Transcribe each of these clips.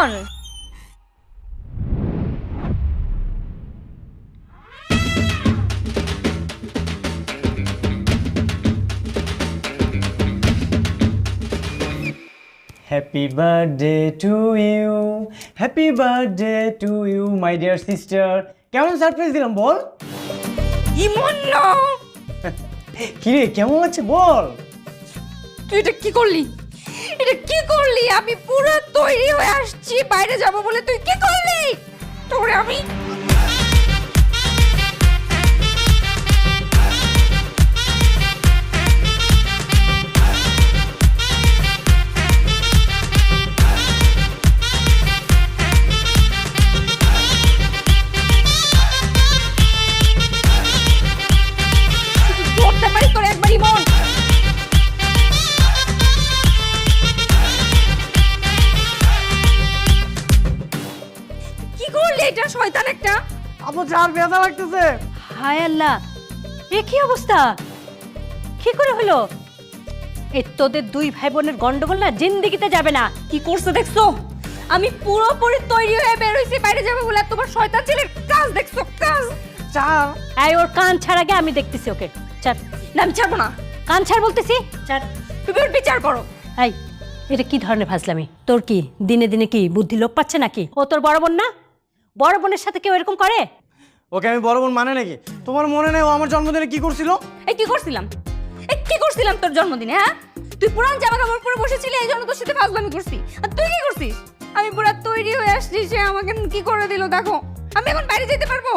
Emon, happy birthday to you, happy birthday to you my dear sister. কেমন surprise দিলাম বল? ইমন না, কিরে কেমন আছে বল? তুই এটা কি করলি? এটা কি করলি? আমি পুরো তৈরি হয়ে আসছি বাইরে যাব বলে, তুই কি করলি? তোরে আমি ধরতে পারি তোর একবার ইমন। কি করলি এটা শয়তান একটা? আপু চার ব্যথা লাগতেছে। হায় আল্লাহ, এ কি অবস্থা? কি করে হলো? এই তোদের দুই ভাই বোনের গন্ডগোল না জিন্দেগিতে যাবে না। কি করছে দেখছো? আমি পুরোপুরি তৈরি হয়ে বের হইছি বাইরে যাবে বলে, আর তোমার শয়তান ছেলের কাজ দেখছো? কাজ চার এই ওর কান ছাড় আগে আমি দেখতেছি ওকে। ছাড়, না, আমি ছাড়বো না। কান ছাড় বলতেছি, ছাড়। তুমি ওর বিচার করো। এই, এটা কি ধরনের ফাজলামি? তোর কি দিনে দিনে কি বুদ্ধি লোপ পাচ্ছে নাকি? ও তোর বড় বোন না? বড় বোনের সাথে কেউ এরকম করে? ওকে আমি বড় বোন মানে নাকি? তোমার মনে নেই ও আমার জন্মদিনে কি করছিল? এই কি করছিলাম? এই কি করছিলাম তোর জন্মদিনে? হ্যাঁ, তুই পুরান জামা কাপড় পরে বসেছিলি, এই জন্য তোর সাথে ফাজলামি করছি। আর তুই কি করছিস? আমি পুরো তৈরি হয়ে আসছি, সে আমাকে কি করে দিল দেখো। আমি এখন বাইরে যেতে পারবো?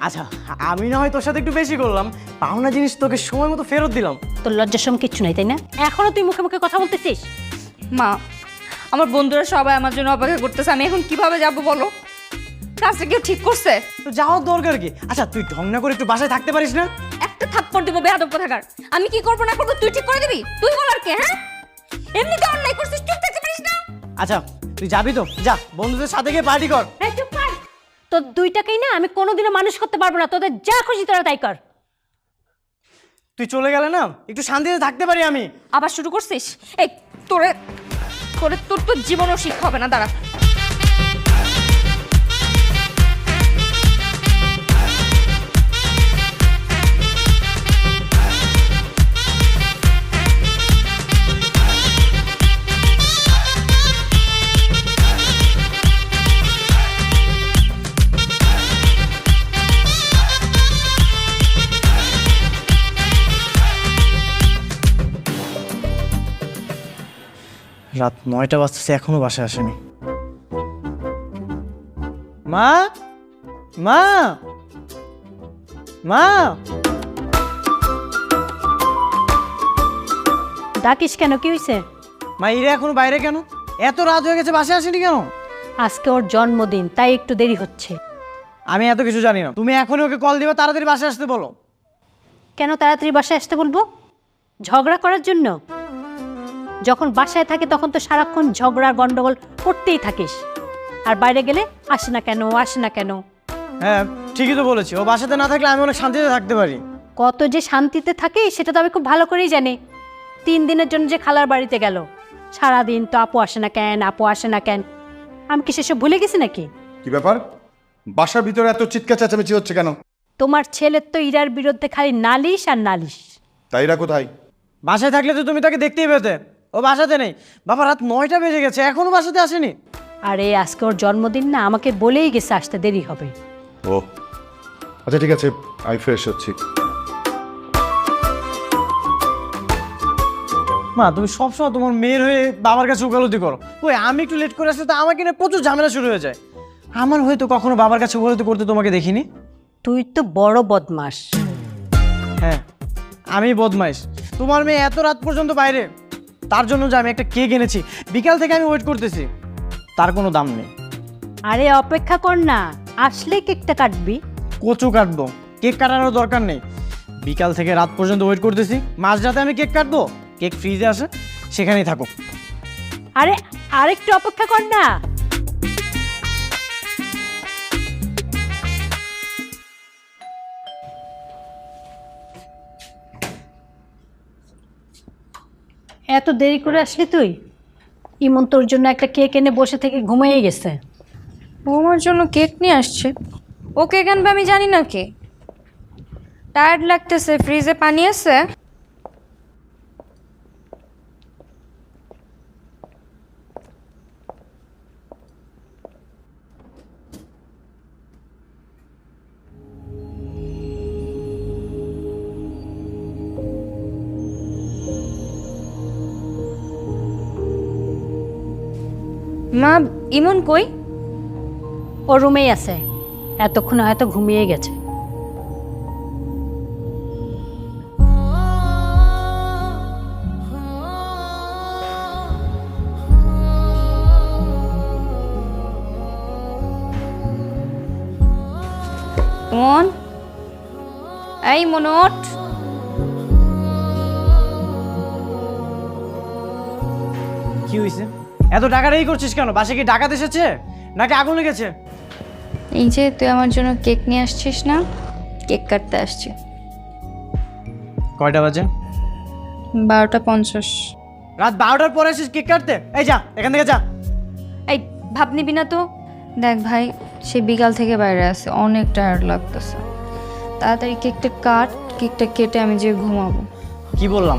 আচ্ছা আমি না হয় তোর সাথে একটু বেশি করলাম, পাওনা জিনিস তোকে সময় মতো ফেরত দিলাম। তোর লজ্জাসম কিচ্ছু নাই তাই না? এখনো তুই মুখে মুখে কথা বলতেছিস? মা, আমার বন্ধুরা সবাই আমার জন্য অপেক্ষা করতেছে, আমি এখন কিভাবে যাব বলো? কাজটা কেউ ঠিক করছে? তো যাওয়ার দরকার কি? আচ্ছা তুই ঢং না করে একটু বাসায় থাকতে পারিস না? একটা থাপ্পড় দিব বেয়াদব কোথাকার। আমি কি করবো না করবো তুই ঠিক করে দিবি? তুই বলার কে? হ্যাঁ, এমনিতে অন্যায় করছিস, চুপ থাকতে পারিস না? আচ্ছা তুই যাবি তো যা, বন্ধুদের সাথে গিয়ে পার্টি কর। এই চুপ কর। তোর দুইটাকেই না আমি কোনোদিনও মানুষ করতে পারবো না। তোদের যা খুশি তোরা তাই কর। তুই চলে গেলে না একটু শান্তিতে থাকতে পারি আমি। আবার শুরু করছিস? এই তোরে তোরে তোর তো জীবনও শিক্ষা হবে না, দাঁড়া। রাত 9টা বাজতেছে এখনো বাসায় আসেনি। মা, মা, মা। ডাকিস কেন? কি হয়েছে? মা ইরা এখনো বাইরে কেন? এত রাত হয়ে গেছে বাসায় আসেনি কেন? আজকে ওর জন্মদিন, তাই একটু দেরি হচ্ছে। আমি এত কিছু জানি না, তুমি এখনই ওকে কল দিবে, তাড়াতাড়ি বাসায় আসতে বলো। কেন তাড়াতাড়ি বাসায় আসতে বলবো? ঝগড়া করার জন্য? যখন বাসায় থাকে তখন তো সারাক্ষণ ঝগড়া গন্ডগোল করতেই থাকিস, আর বাইরে গেলে আসে না কেন, আসে না কেন। হ্যাঁ ঠিকই তো বলেছি, ও বাসাতে না থাকলে আমি অনেক শান্তিতে থাকতে পারি। কত যে শান্তিতে থাকে সেটা তো আমি খুব ভালো করেই জানি। 3 দিনের জন্য যে খালার বাড়িতে গেল, সারাদিন তো আপু আসে না কেন, আপু আসে না কেন। আমি কি সেসব ভুলে গেছি নাকি? কি ব্যাপার? বাসার ভিতরে এত চিৎকার চেঁচামেচি হচ্ছে কেন? তোমার ছেলের তো ইরার বিরুদ্ধে খালি নালিশ আর নালিশ। তাইরা কোথায়? বাসায় থাকলে তো তুমি তাকে দেখতেই পেতে, ও বাসাতে নেই। বাবা রাত 9টা বেজে গেছে এখনো বাসাতে আসেনি। আরে আজকে ওর জন্মদিন না, আমাকে বলেই গেছে আসতে দেরি হবে। ও আচ্ছা ঠিক আছে, আমি ফ্রেশ হচ্ছি। মা তুমি সবসময় তোমার মেয়ের হয়ে বাবার কাছে ওকালতি করো। ওই আমি একটু লেট করে আসলে তো আমাকে নিয়ে প্রচুর ঝামেলা শুরু হয়ে যায়। আমার হয়তো কখনো বাবার কাছে ওকালতি করতে তোমাকে দেখিনি। তুই তো বড় বদমাস। হ্যাঁ আমি বদমাইশ। তোমার মেয়ে এত রাত পর্যন্ত বাইরে, তার জন্য যে আমি একটা কেক এনেছি, বিকাল থেকে আমি ওয়েট করতেছি, তার কোনো দাম নেই। আরে অপেক্ষা কর না, আসলে কেকটা কাটবি। কচু কাটবো, কেক কাটানোর দরকার নেই। বিকাল থেকে রাত পর্যন্ত ওয়েট করতেছি, মাঝরাতে আমি কেক কাটবো, কেক ফ্রিজে আসে সেখানেই থাকো। আরে আরেকটু অপেক্ষা কর না। এত দেরি করে আসলি তুই? ইমন তোর জন্য একটা কেক এনে বসে থেকে ঘুমিয়ে গেছে। ও আমার জন্য কেক নিয়ে আসছে। ও কেক আনবে আমি জানি না কে। টায়ার্ড লাগতেছে, ফ্রিজে পানি আছে? মা, ইমন কই? ও রুমেই আছে, এতক্ষণ হয়তো ঘুমিয়ে গেছে। ইমন, এই মনোট। কি হয়েছে? এত টাকাটাই করছিস কেন? বাসে কি ডাকাত এসেছে নাকি আগুন লেগেছে? এই যে তুই আমার জন্য কেক নিয়ে আসছিস না, কেক কাটতে আসছি। কয়টা বাজে? 12:50। রাত 12টার পরে এসেছিস কেক কাটতে? এই যা এখান থেকে যা। এই ভাব নিবি না তো? দেখ ভাই, সে বিকাল থেকে বাইরে আছে, অনেক টায়ার্ড লাগতেছে। তাড়াতাড়ি কেকটা কাট, কেকটা কেটে আমি যে ঘুমাবো। কি বললাম?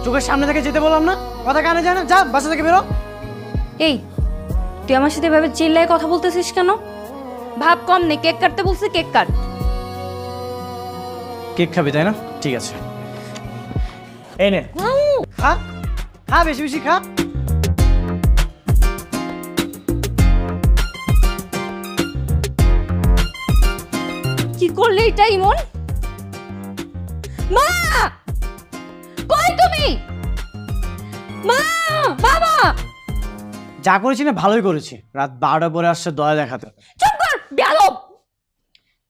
চোখের সামনে থেকে যেতে বললাম না? কথা কানে যায় না? যা বাসা থেকে বেরো। এই তুই আমার সাথে এভাবে চিল্লায় কথা বলতেছিস কেন? ভাব কম নেই, কেক কাটতে বলছি, কেক কাট। কেক খাবি তাই না? ঠিক আছে, এই নে খা, খা বেশি বেশি খা। কি করলে এটা ইমন? মা, কই তুমি? মা, বাবা। যা করেছি না ভালোই করেছি, রাত 12টার পরে আসছে দয়া দেখাতে। চুপ কর বেয়াদব।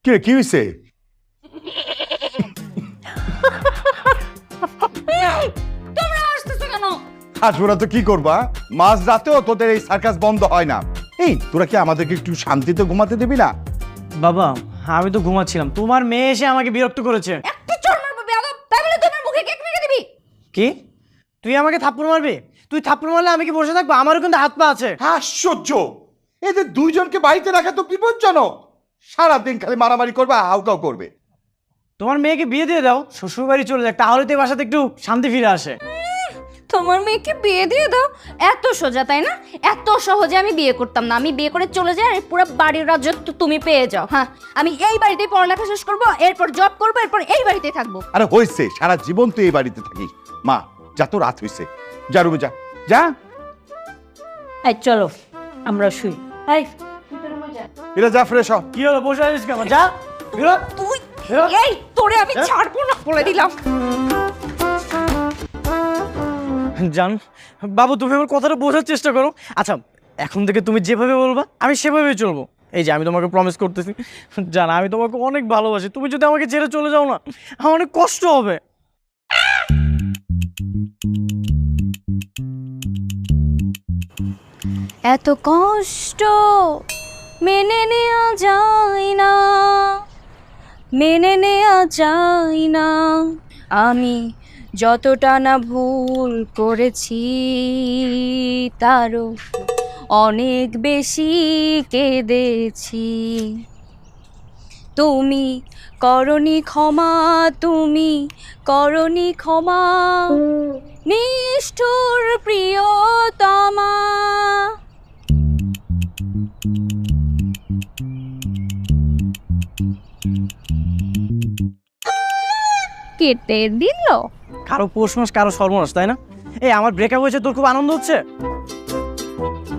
কি হয়েছে? তোমরা আসতেছো কেন? আসবো না তো কি করবা? মাঝ রাতেও তোদের এই সার্কাস বন্ধ হয় না। এই তোরা কি আমাদেরকে একটু শান্তিতে ঘুমাতে দিবি না? বাবা আমি তো ঘুমাচ্ছিলাম, তোমার মেয়ে এসে আমাকে বিরক্ত করেছে। একটা চড় মারবো বেয়াদব, তাই বলে তোমার মুখে কেক মেরে দিবি? কি? তুই আমাকে থাপ্পড় মারবি? তুই থাপ্পড় মারলে আমি কি বসে থাকবো? আমারও কিন্তু হাত পা আছে। আশ্চর্য! এদের দুইজনকে বাড়িতে রাখা তো বিপজ্জনক। সারাদিন খালি মারামারি করবে, হাউকাও করবে। তোমার মেয়েকে বিয়ে দিয়ে দাও, শ্বশুর বাড়ি চলে যাক, তাহলে তো এই বাসাতে একটু শান্তি ফিরে আসে। তোমার মেয়েকে বিয়ে দিয়ে দাও? এত সোজা তাই না? এত সহজে আমি বিয়ে করতাম না। আমি বিয়ে করে চলে যাই আর পুরো বাড়ির রাজত্ব তুমি পেয়ে যাও। হ্যাঁ, আমি এই বাড়িতেই পড়ালেখা শেষ করবো, এরপর জব করবো, এরপর এই বাড়িতেই থাকবো। আরে হয়েছে, সারা জীবন তুই এই বাড়িতে থাকিস। মা যা, তো রাত হয়েছে, যা রুমে যা যা। এই চলো আমরা শুই। এই এরা যা, ফ্রেশ হ। কি হলো, বসে আছিস কেন? যা বেরো। তুই বেরো। এই তোরে আমি ছাড়বো না বলে দিলাম। জান বাবু, তুমি আমার কথাটা বোঝার চেষ্টা করো। আচ্ছা এখন থেকে তুমি যেভাবে বলবা আমি সেভাবেই চলবো। এই যে আমি তোমাকে প্রমিস করতেছি, জান আমি তোমাকে অনেক ভালোবাসি। তুমি যদি আমাকে ছেড়ে চলে যাও না, আমার অনেক কষ্ট হবে। এত কষ্ট মেনে নেওয়া যায় না, মেনে নেওয়া যায় না। আমি যতটা না ভুল করেছি তারও অনেক বেশি কেঁদেছি। তুমি করনি ক্ষমা, তুমি করনি ক্ষমা, নিষ্ঠুর প্রিয়তমা। কেটে দিল। কারো পৌষ মাস কারো সর্বনাশ, তাই না? এই আমার ব্রেকআপ হয়েছে, তোর খুব আনন্দ হচ্ছে?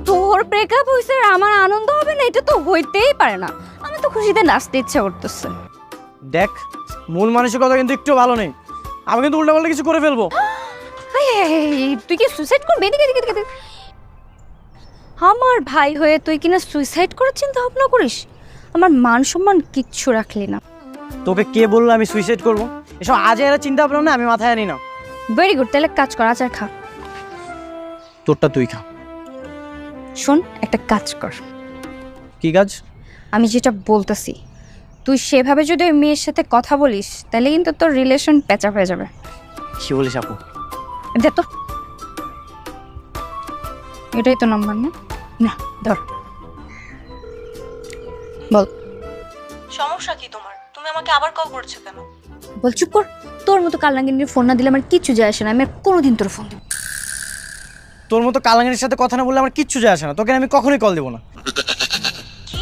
তোর ব্রেকআপ হয়েছে আর আমার আনন্দ হবে না? এটা তো হইতেই পারে না। আমি তো খুশিতে নাচতে ইচ্ছা করতেছে। দেখ মূল মানসিকতা কিন্তু একটু ভালো নেই, আমি কিন্তু উল্টাপাল্টা কিছু করে ফেলবো। তুই কি সুইসাইড করবি? এদিকে এদিকে এদিকে। আমার ভাই হয়ে তুই কিনা সুইসাইড করার চিন্তা ভাবনা করিস? আমার মান সম্মান কিচ্ছু রাখলি না। তোকে কে বললো আমি সুইসাইড করবো? এসব আজে এরা চিন্তা ভাবনা না আমি মাথায় আনি না। ভেরি গুড, তাহলে কাজ কর, আচার খা। তোরটা তুই খা। শোন, একটা কাজ কর। কি কাজ? আমি যেটা বলতেছি তুই সেভাবে যদি ওই মেয়ের সাথে কথা বলিস তাহলে কিন্তু তোর রিলেশন প্যাচা হয়ে যাবে। কি বলিস আপু? দে তো। এটাই তো নাম্বার না? না ধর, বল। সমস্যা কি তোমার? তুমি আমাকে আবার কল করছো কেন? বল, চুপ কর। তোর মতো কালাঙ্গিনীর ফোন না দিলে আমার কিচ্ছু যায় আসে না। আমি আর কোনোদিন তোর ফোন দিব। তোর মতো কালাঙ্গিনীর সাথে কথা না বললে আমার কিচ্ছু যায় আসে না। তোকে আমি কখনোই কল দেবো না। কি?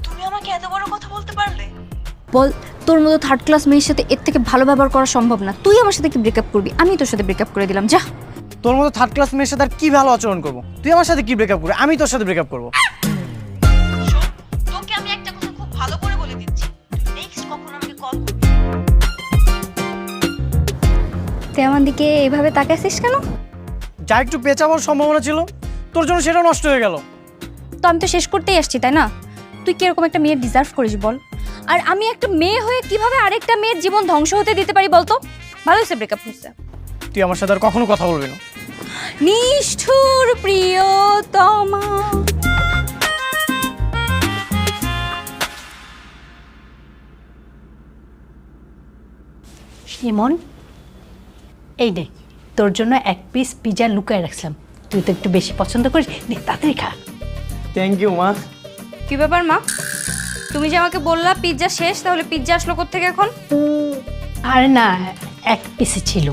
তুমি আমাকে এত বড় কথা বলতে পারলে? বল, তোর মতো থার্ড ক্লাস মেয়ের সাথে এর থেকে ভালো ব্যবহার করা সম্ভব না। তুই আমার সাথে কি ব্রেকআপ করবি? আমি তোর সাথে ব্রেকআপ করে দিলাম, যা। তোর মতো থার্ড ক্লাস মেয়ের সাথে আর কি ভালো আচরণ করবো? তুই আমার সাথে কি ব্রেকআপ করবি? আমি তোর সাথে ব্রেকআপ করবো। শোন, তোকে আমি একটা কথা খুব ভালো করে বলে দিচ্ছি, তুই নেক্সট কখনো আমাকে কল করবি না। তুই আমার দিকে এভাবে তাকাইছিস কেন? যা একটু পেঁচাবার সম্ভাবনা ছিল তোর জন্য সেটা নষ্ট হয়ে গেল। তো আমি তো শেষ করতেই আসছি, তাই না? তুই কিরকম একটা মেয়ের ডিজার্ভ করিস বল? আর আমি একটা মেয়ে হয়ে কিভাবে আরেকটা মেয়ের জীবন ধ্বংস হতে দিতে পারি বলতো? ভালো হয়েছে ব্রেকআপ হয়েছে। তুই আমার সাথে আর কখনো কথা বলবি না। নিষ্ঠুর প্রিয়তমা। ইমন, এই নে, তোর জন্য এক পিস পিজা লুকায় রাখলাম। তুই তো একটু বেশি পছন্দ করিস, নে তাড়াতাড়ি খা। থ্যাংক ইউ মা। কি ব্যাপার মা? তুমি যে আমাকে বললা পিৎজা শেষ, তাহলে পিৎজা আসলো কোত্থেকে এখন? আরে না, এক পিসে ছিল।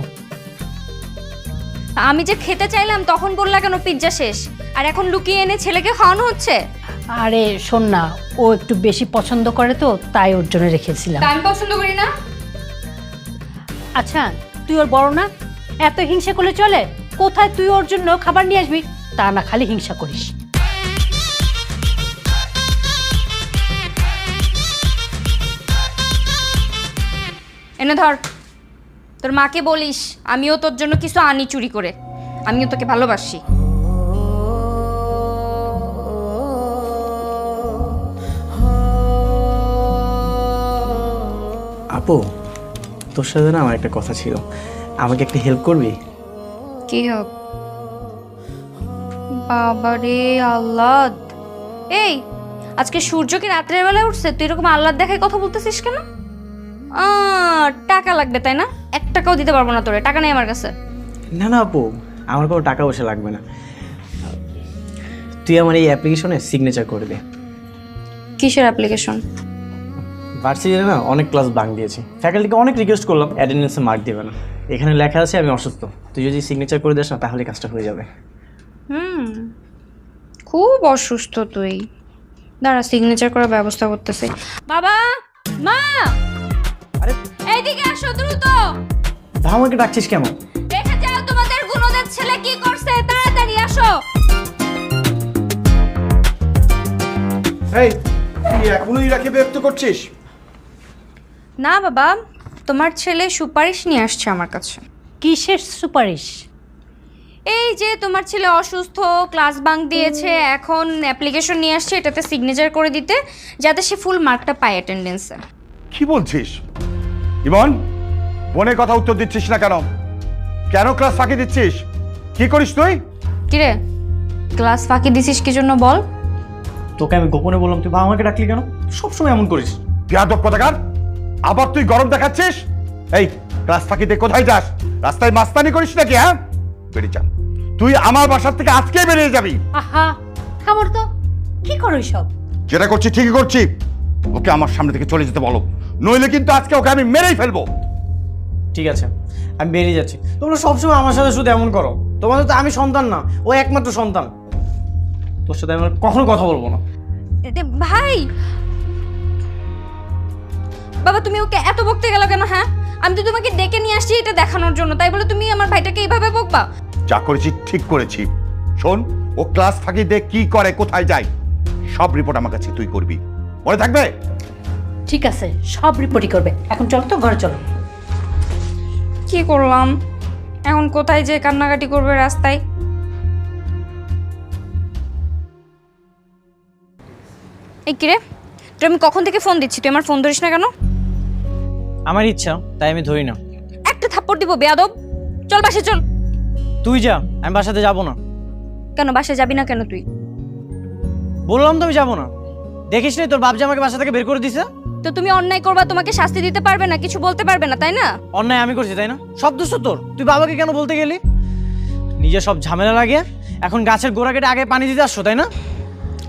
আমি যে খেতে চাইলাম তখন বললা কেন পিৎজা শেষ, আর এখন লুকিয়ে এনে ছেলেকে খাওয়ানো হচ্ছে? আরে শোন না, ও একটু বেশি পছন্দ করে তো, তাই ওর জন্য রেখেছিলাম। তা আমি পছন্দ করি না? আচ্ছা, তুই ওর বড় না? এত হিংসা করলে চলে? কোথায় তুই ওর জন্য খাবার নিয়ে আসবি, তা না খালি হিংসা করিস। এনে ধর, তোর মাকে বলিস আমিও তোর জন্য কিছু আনি চুরি করে। আমিও তোকে ভালোবাসি। আপু, তোর সাথে না আমার একটা কথা ছিল। আমাকে একটা হেল্প করবি? কি হোক? বাবারে আল্লাদ! এই, আজকে সূর্য কি রাত্রের বেলায় উঠছে? তুই এরকম আল্লাদ দেখায় কথা বলতেছিস কেন? টাকা লাগবে তাই না? 1 টাকাও দিতে পারবো না তোরে, টাকা নেই আমার কাছে। না না আপু, আমার কোনো টাকা পয়সা লাগবে না। তুই আমার এই অ্যাপ্লিকেশনে সিগনেচার করে দে। কিসের অ্যাপ্লিকেশন? ভার্সিটিতে না অনেক ক্লাস বাঙ্ক দিয়েছি। ফ্যাকাল্টিকে অনেক রিকোয়েস্ট করলাম, অ্যাটেন্ডেন্সে মার্ক দেবে না। এখানে লেখা আছে আমি অসুস্থ। তুই যদি সিগনেচার করে দিস না তাহলে কাজটা হয়ে যাবে। খুব অসুস্থ তুই। দাঁড়া, সিগনেচার করার ব্যবস্থা করতেছি। বাবা, মা, আরে এইদিকে আসো দ্রুত। আমাকে ডাকছিস কেমন? দেখে যাও তোমাদের গুণদের ছেলে কি করছে, তাড়াতাড়ি আসো। এই তুই এখনো ইরাকে বিরক্ত করছিস? না বাবা, তোমার ছেলে সুপারিশ নিয়ে আসছে আমার কাছে। কিসের সুপারিশ? এই যে তোমার ছেলে অসুস্থ, ক্লাস বাঙ্ক দিয়েছে, এখন অ্যাপ্লিকেশন নিয়ে আসছে এটাতে সিগনেচার করে দিতে, যাতে সে ফুল মার্কটা পায় অ্যাটেন্ডেন্সে। কি বলছিস ইমন? বোনের কথা উত্তর দিচ্ছিস না কেন? কেন ক্লাস ফাঁকি দিচ্ছিস? কি করিস তুই? কিরে, ক্লাস ফাঁকি দিছিস কি জন্য বল? তোকে আমি গোপনে বললাম, তুই আমাকে ডাকলি কেন? সবসময় এমন করিস। বেয়াদব কোথাকার! আবার তুই গরম দেখাচ্ছিস? এই ক্লাস ফাঁকিতে কোথায় যাস? রাস্তায় মাস্তানি করিস নাকি? হ্যাঁ, বেরিয়ে যা। তুই আমার বাসার থেকে আজকেই বেরিয়ে যাবি। আহা, খামর তো, কি করো সব? যেটা করছি ঠিকই করছি। ওকে আমার সামনে থেকে চলে যেতে বলো, নইলে কিন্তু আজকে ওকে আমি মেরেই ফেলবো। ঠিক আছে, আমি বেরিয়ে যাচ্ছি। তোমরা সবসময় আমার সাথে শুধু এমন করো। তোমাদের তো আমি সন্তান না, ও একমাত্র সন্তান। তোর সাথে আমি আর কখনো কথা বলবো না। ভাই, বাবা তুমি ওকে এত বকতে গেল কেন? হ্যাঁ, আমি তো তোমাকে ডেকে নিয়ে আসছি এটা দেখানোর জন্য, তাই বলে তুমি আমার ভাইটাকে এইভাবে বকবা? যা করেছি ঠিক করেছি। শোন, ও ক্লাস ফাঁকি দিয়ে কি করে, কোথায় যায়, সব রিপোর্ট আমার কাছে তুই করবি, মনে থাকবে? ঠিক আছে, সব রিপোর্টই করবে। এখন চলো তো, ঘরে চলো। কি করলাম এখন? কোথায় যে কান্নাকাটি করবে রাস্তায়? এই কিরে, তুই আমি কখন থেকে ফোন দিচ্ছি, তুই আমার ফোন ধরিস না কেন? আমার ইচ্ছা তাই আমি ধরি না। একটা থাপ্পড় দিব বেয়াদব। চল বাসে চল। তুই যা, আমি বাসাতে যাবো না। কেন বাসে যাবি না কেন তুই? বললাম তো আমি যাবো না। দেখিস নি তোর বাপ যে আমাকে বাসা থেকে বের করে দিছে? তো তুমি অন্যায় করবা, তোমাকে শাস্তি দিতে পারবে না, কিছু বলতে পারবে না, তাই না? অন্যায় আমি করছি তাই না? সব দোষ তো তোর। তুই বাবাকে কেন বলতে গেলি? নিজে সব ঝামেলা লাগে এখন গাছের গোড়া কেটে আগে পানি দিতে আসছো, তাই না?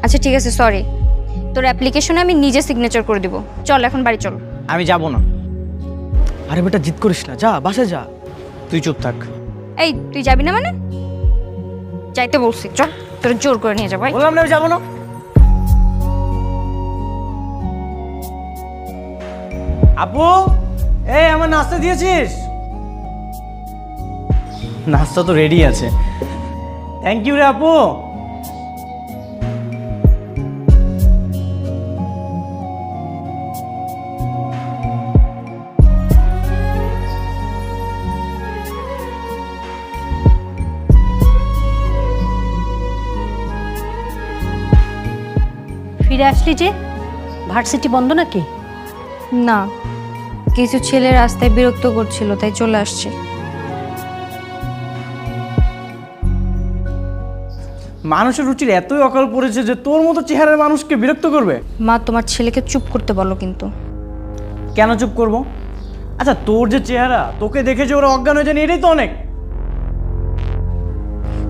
আচ্ছা ঠিক আছে, সরি। তোর অ্যাপ্লিকেশনে আমি নিজে সিগনেচার করে দিব। চল এখন বাড়ি চল। আমি যাব না। আরে বেটা জিদ করিস না, যা বাসে যা। তুই চুপ থাক। এই তুই যাবি না মানে? যাইতে বলছি, চল তোর জোর করে নিয়ে যাবো। বললাম না আমি যাবো না। আপু, এই আমার নাস্তা দিয়েছিস? নাস্তা তো রেডি আছে। থ্যাংক ইউ রে আপু। ফিরে আসলি যে? ভার্সিটি বন্ধ নাকি? না, কিছু ছেলে রাস্তায় বিরক্ত করছিল তাই চলে আসছে। মানুষের রুচির এতই অকাল পড়েছে যে তোর মতো চেহারার মানুষকে বিরক্ত করবে। মা, তোমার ছেলেকে চুপ করতে বলো কিন্তু। কেন চুপ করব? আচ্ছা তোর যে চেহারা, তোকে দেখে যে ওরা অজ্ঞান হয়ে যায়নি, এটাই তো অনেক।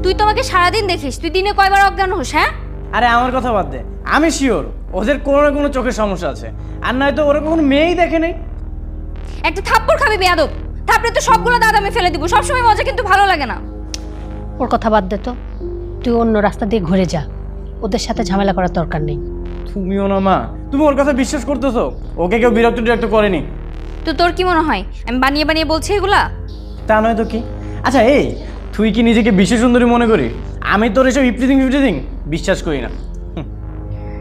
তুই তো আমাকে সারাদিন দেখিস, তুই দিনে কয়বার অজ্ঞান হোস? হ্যাঁ, আরে আমার কথা বাদ দে, আমি শিওর ওদের কোনো না কোনো চোখের সমস্যা আছে, আর নয়তো ওরা কখনো মেয়েই দেখে নেই। একটা থাপ্পড় খাবি বেয়াদব। থাপড়ে তো সবগুলো দাঁত আমি ফেলে দিব। সবসময় মজা কিন্তু ভালো লাগে না। ওর কথা বাদ দে তো, তুই অন্য রাস্তা দিয়ে ঘুরে যা, ওদের সাথে ঝামেলা করার দরকার নেই। তুমিও না মা, তুমি ওর কথা বিশ্বাস করতেছো? ওকে কেউ বিরক্ত করেনি। তো তোর কি মনে হয় আমি বানিয়ে বানিয়ে বলছি এগুলা? তা নয় তো কি। আচ্ছা এই, তুই কি নিজেকে বিশ্ব সুন্দরী মনে করি? আমি তোর এসব ইপ্রিদিং বিশ্বাস করি না।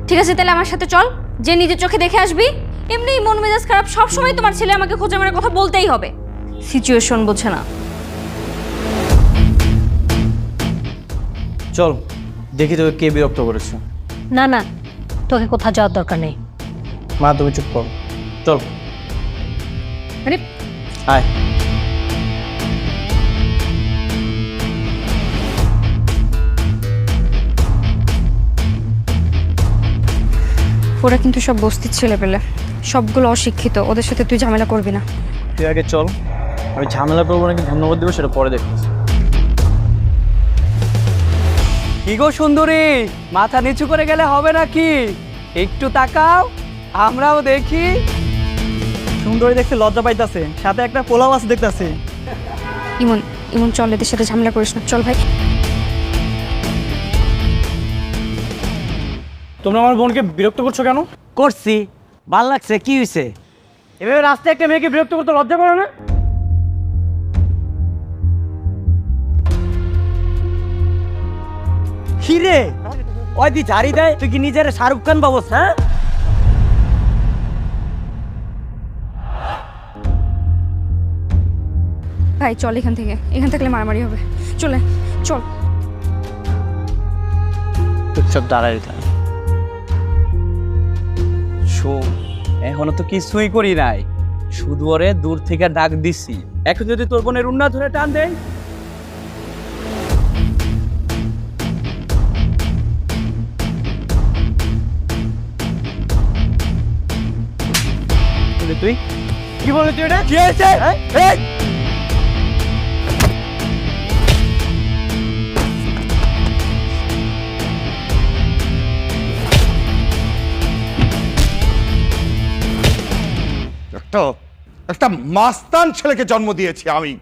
ঠিক আছে, তাহলে আমার সাথে চল, যে নিজের চোখে দেখে আসবি। এমনি মন মেজাজ খারাপ, সবসময় তোমার ছেলে আমাকে খোঁজা মারার কথা বলতেই হবে। সিচুয়েশন বোঝে না। চল দেখি তোকে কে বিরক্ত করেছে। না না, তোকে কোথাও যাওয়ার দরকার নেই। মা তুমি চুপ কর, চল। আরে আয়। ওরা কিন্তু সব বস্তির ছেলে পেলে, সবগুলো অশিক্ষিত। ওদের সাথে তুই ঝামেলা করবি না। তুই আগে চল, আমি ঝামেলা করবো নাকি ধন্যবাদ দেবো সেটা পরে দেখতেছি। কি গো সুন্দরী, মাথা নিচু করে গেলে হবে নাকি? একটু তাকাও, আমরাও দেখি। সুন্দরী দেখতে লজ্জা পাইতাছে, সাথে একটা পোলাও আছে দেখতাছে। ইমন, ইমন চল, এদের সাথে ঝামেলা করিস না। চল ভাই। তোমরা আমার বোনকে বিরক্ত করছো কেন? করছি, ভাল লাগছে। কি হয়েছে? এভাবে রাস্তায় একটা মেয়েকে বিরক্ত করতে লজ্জা করে না? কি রে, ওই দি ঝাড়ি দেয়, তুই কি নিজের শাহরুখ খান বাবস? হ্যাঁ, ভাই চল এখান থেকে, এখান থাকলে মারামারি হবে। চলে চল। চুপচাপ দাঁড়াই থাক। শোন, এখনো তো কিছুই করি নাই, শুধু ওরে দূর থেকে ডাক দিছি। এখন যদি তোর বোনের উন্না ধরে টান দেয়, তুই কি বললি? তুই এটা কি হয়েছে? এই! একটা মাস্তান ছেলেকে জন্ম দিয়েছি আমি।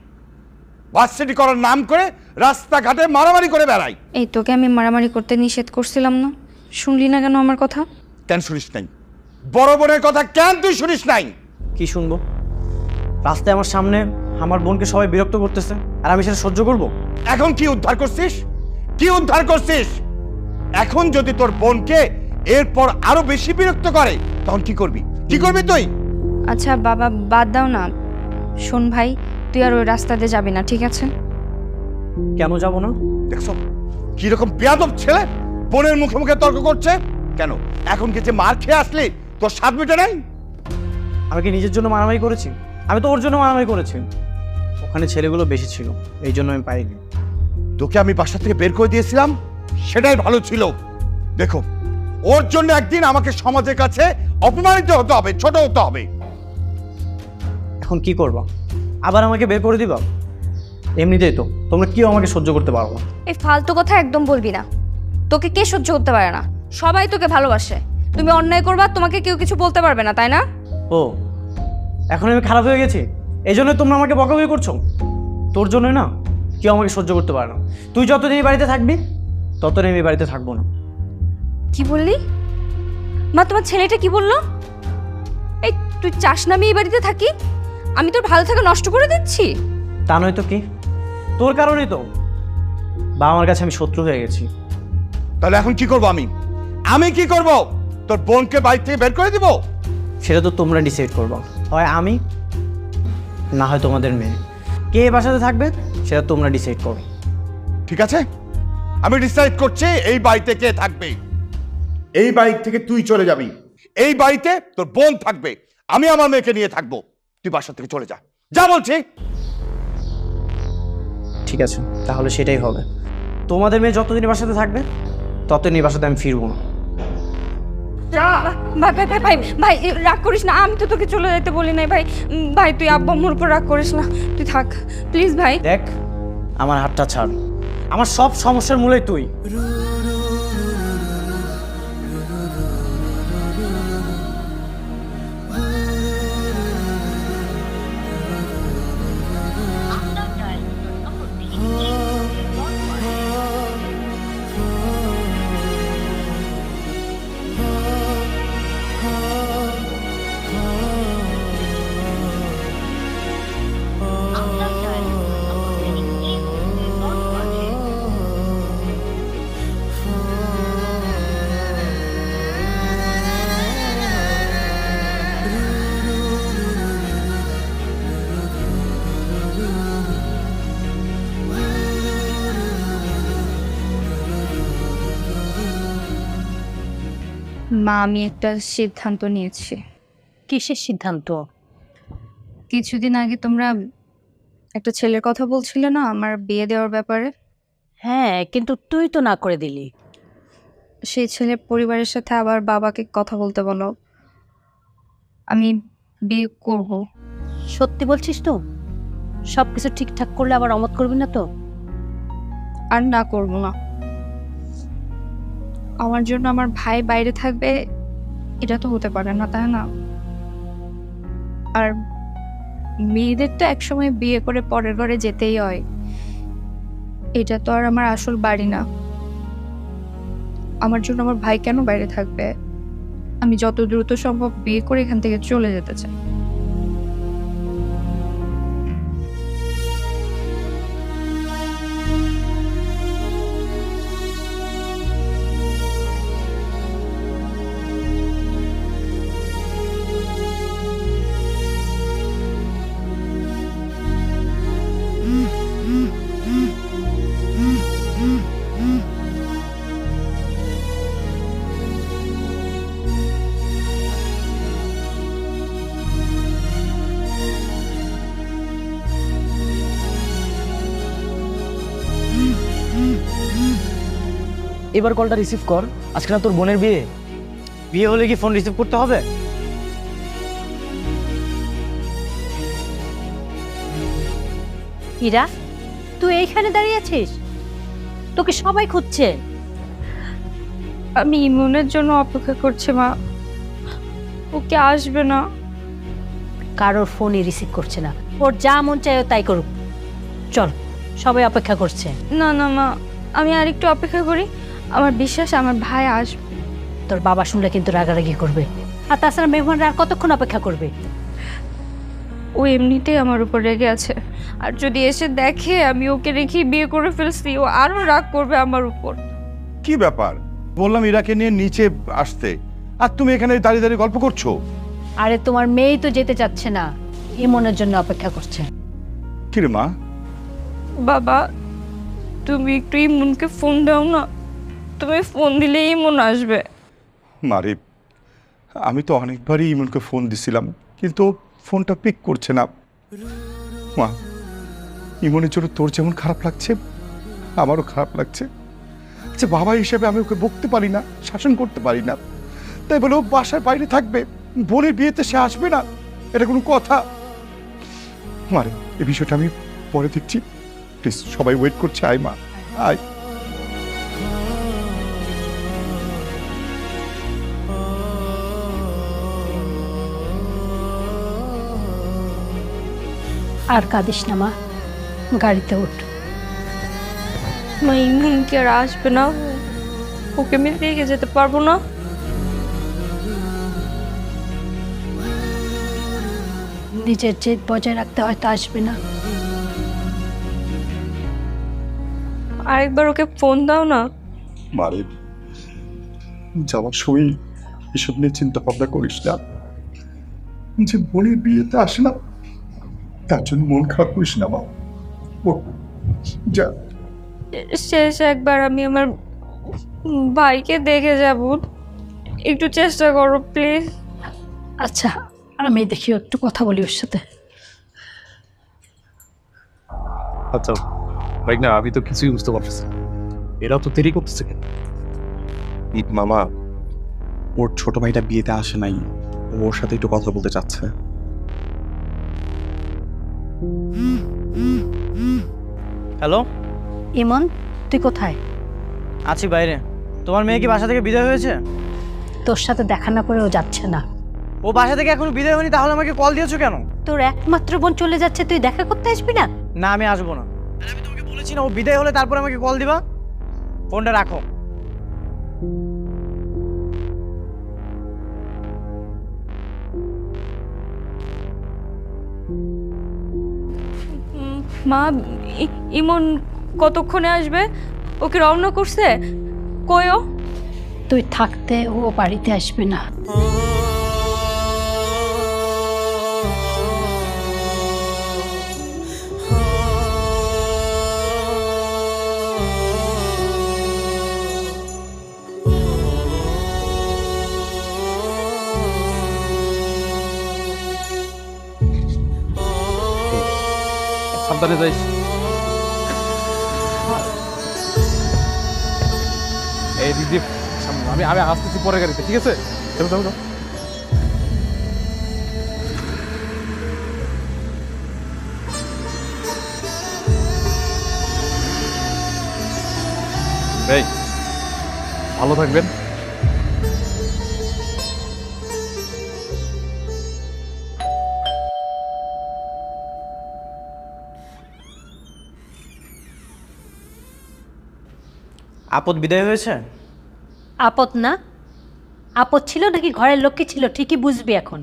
ভার্সিটি করার নাম করে রাস্তাঘাটে মারামারি করে বেড়াই। এই তোকে আমি মারামারি করতে নিষেধ করছিলাম না? শুনলি না কেন আমার কথা? কেন শুনিস নাই? বড় বোনের কথা কেন তুই শুনিস নাই? কি শুনবো? রাস্তায় আমার সামনে আমার বোনকে সবাই বিরক্ত করতেছে, আর আমি সেটা সহ্য করব? এখন কি উদ্ধার করছিস? কি উদ্ধার করছিস? এখন যদি তোর বোনকে এরপর আরো বেশি বিরক্ত করে তখন কি করবি? কি করবি তুই? আচ্ছা বাবা, বাদ দাও না। শোন ভাই, তুই আর ওই রাস্তা দিয়ে যাবি না, ঠিক আছে? কেন যাব না? দেখছো কিরকম বেয়াদব ছেলে, বোনের মুখে মুখে তর্ক করছে। কেন এখন কি যে মার খেয়ে আসলি তোর স্বাদ মিটে নাই? আমি কি নিজের জন্য মারামারি করেছি? আমি তো ওর জন্য মারামারি করেছি। ওখানে ছেলেগুলো বেশি ছিল, এই জন্য আমি পাইনি। তোকে আমি বাসা থেকে বের করে দিয়েছিলাম, সেটাই ভালো ছিল। দেখো, ওর জন্য একদিন আমাকে সমাজের কাছে অপমানিত হতে হবে, ছোট হতে হবে। এখন কি করবা? আবার আমাকে বের করে দিবা? এমনিতেই তো তোমরা কেউ আমাকে সহ্য করতে পারো না। এই ফালতু কথা একদম বলবি না। তোকে কে সহ্য করতে পারে না? সবাই তোকে ভালোবাসে। তুমি অন্যায় করবা, তোমাকে কেউ কিছু বলতে পারবে না, তাই না? ও, এখন আমি খারাপ হয়ে গেছি, এই জন্য তোমরা আমাকে বকাবকি করছো? তোর জন্যই না কেউ আমাকে সহ্য করতে পারে না। তুই যতদিন এই বাড়িতে থাকবি ততদিন আমি এই বাড়িতে থাকবো না। কি বললি? মা, তোমার ছেলেটা কি বললো? এই তুই চাস না আমি এই বাড়িতে থাকি? আমি তোর ভালো থাকা নষ্ট করে দিচ্ছি? তা নয় তো কি, তোর কারণেই তো বাবা আমার কাছে আমি শত্রু হয়ে গেছি। তাহলে এখন কি করবো আমি? আমি কি করব? তোর বোনকে বাড়ি থেকে বের করে দিব? সেটা তো তোমরা ডিসাইড করবা, হয় আমি না হয় তোমাদের মেয়ে। কে এ বাসাতে থাকবে সেটা তোমরা ডিসাইড করো। ঠিক আছে, আমি ডিসাইড করছি এই বাড়িতে কে থাকবে। এই বাড়ি থেকে তুই চলে যাবি, এই বাড়িতে তোর বোন থাকবে, আমি আমার মেয়েকে নিয়ে থাকবো। তুই বাসা থেকে চলে যা, যা বলছি। ঠিক আছে, তাহলে সেটাই হবে। তোমাদের মেয়ে যতদিন এই বাসাতে থাকবে ততদিন এই বাসাতে আমি ফিরবো না। ভাই ভাই ভাই ভাই ভাই রাগ করিস না, আমি তো তোকে চলে যেতে বলি নাই ভাই। ভাই তুই আব্বা আম্মুর উপর রাগ করিস না, তুই থাক প্লিজ ভাই। দেখ, আমার হাতটা ছাড়, আমার সব সমস্যার মূলেই তুই। মা, আমি একটা সিদ্ধান্ত নিয়েছি। কিসের সিদ্ধান্ত? কিছুদিন আগে তোমরা একটা ছেলের কথা বলছিলে না আমার বিয়ে দেওয়ার ব্যাপারে? হ্যাঁ, কিন্তু তুই তো না করে দিলি। সেই ছেলের পরিবারের সাথে আবার বাবাকে কথা বলতে বলো, আমি বিয়ে করব। সত্যি বলছিস তো? সব কিছু ঠিকঠাক করলে আবার অমত করবি না তো? আর না করব না। আমার জন্য আমার ভাই বাইরে থাকবে এটা তো হতে পারে না, তাই না? আর মেয়েদের তো একসময় বিয়ে করে পরের ঘরে যেতেই হয়, এটা তো আর আমার আসল বাড়ি না। আমার জন্য আমার ভাই কেন বাইরে থাকবে? আমি যত দ্রুত সম্ভব বিয়ে করে এখান থেকে চলে যেতে চাই। এবার কলটা রিসিভ কর, আজকে না তোর বোনের বিয়ে। বিয়ে হলে কি ফোন রিসিভ করতে হবে? ইরা, তুই এইখানে দাঁড়িয়ে আছিস? তোকে সবাই খুঁজছে। আমি ইমনের জন্য অপেক্ষা করছি মা, ওকে আসবে না। কারোর ফোনই রিসিভ করছে না, ওর যা মন চায় ও তাই করুক। চল, সবাই অপেক্ষা করছে। না না মা, আমি আর একটু অপেক্ষা করি, আমার বিশ্বাস আমার ভাই আসবে। তোর বাবা শুনলে কিন্তু রাগারাগি করবে, আর তাছাড়া মেহমানরা আর কতক্ষণ অপেক্ষা করবে? ও এমনিতেই আমার উপর রেগে আছে, আর যদি এসে দেখে আমি ওকে রেখে বিয়ে করে ফেলছি ও আরো রাগ করবে আমার উপর। কি ব্যাপার? বললাম ইরাকে নিয়ে নিচে আসতে, আর তুমি এখানে দাঁড়িয়ে দাঁড়িয়ে গল্প করছো। আরে তোমার মেয়েই তো যেতে চাচ্ছে না, ইমনের জন্য অপেক্ষা করছে। কি রে মা? বাবা, তুমি একটু ইমনকে ফোন দাও না, তুমি ফোন দিলে ইমন আসবে। মারে, আমি তো অনেকবারই ইমনকে ফোন দিছিলাম, কিন্তু ফোনটা পিক করছে না। মা, ইমনের জন্য তোর যেমন খারাপ লাগছে আমারও খারাপ লাগছে। আচ্ছা, বাবা হিসেবে আমি ওকে বকতে পারি না, শাসন করতে পারি না, তাই বলে ও বাসার বাইরে থাকবে, বোনের বিয়েতে সে আসবে না, এটা কোনো কথা? মারে, এই বিষয়টা আমি পরে দেখছি, প্লিজ, সবাই ওয়েট করছে, আয় মা আয়। আর কাঁদিস না মা, গাড়িতে ওঠ। মা ইমন কি আর আসবে না? ওকে আমি রেখে যেতে পারবো না। নিজের জেদ বজায় রাখতে হয়তো আসবে না। আরেকবার ওকে ফোন দাও না। মারে, যাওয়ার সময় এসব নিয়ে চিন্তা ভাবনা করিস না। যে বোনের বিয়েতে আসে না, তার জন্য মন খারাপ করিস না মা। ও যা। শেষ একবার আমি আমার ভাইকে দেখে যাব, একটু চেষ্টা করো প্লিজ। আচ্ছা, আমি দেখি একটু কথা বলি ওর সাথে। আচ্ছা ভাই, না আমি তো কিছুই বুঝতে পারতেছি না। এরা তো দেরি করতেছে কেন? মামা, ওর ছোট ভাইটা বিয়েতে আসে নাই, ওর সাথে একটু কথা বলতে চাচ্ছে। হ্যালো, ইমন, তুই কোথায়? আছি বাইরে। তোমার মেয়ে কি বাসা থেকে বিদায় হয়েছে? তোর সাথে দেখা না করে ও যাচ্ছে না। ও বাসা থেকে এখনো বিদায় হয়নি, তাহলে আমাকে কল দিয়েছো কেন? তোর একমাত্র বোন চলে যাচ্ছে, তুই দেখা করতে আসবি না? না, আমি আসবো না। আর আমি তোমাকে বলেছি না, ও বিদায় হলে তারপর আমাকে কল দিবা। ফোনটা রাখো। মা, ইমন কতক্ষণে আসবে? ওকে রওনা করছে? কই ও? তুই থাকতে ও বাড়িতে আসবে না। সাবধানে যাইস। এই দিদি, আমি আমি আসতেছি পরে গাড়িতে, ঠিক আছে? যাও যাও যাও। এই, ভালো থাকবেন। আপদ বিদায় হয়েছে? আপদ না? আপদ ছিল নাকি ঘরের লক্ষ্মী ছিল ঠিকই বুঝবি এখন।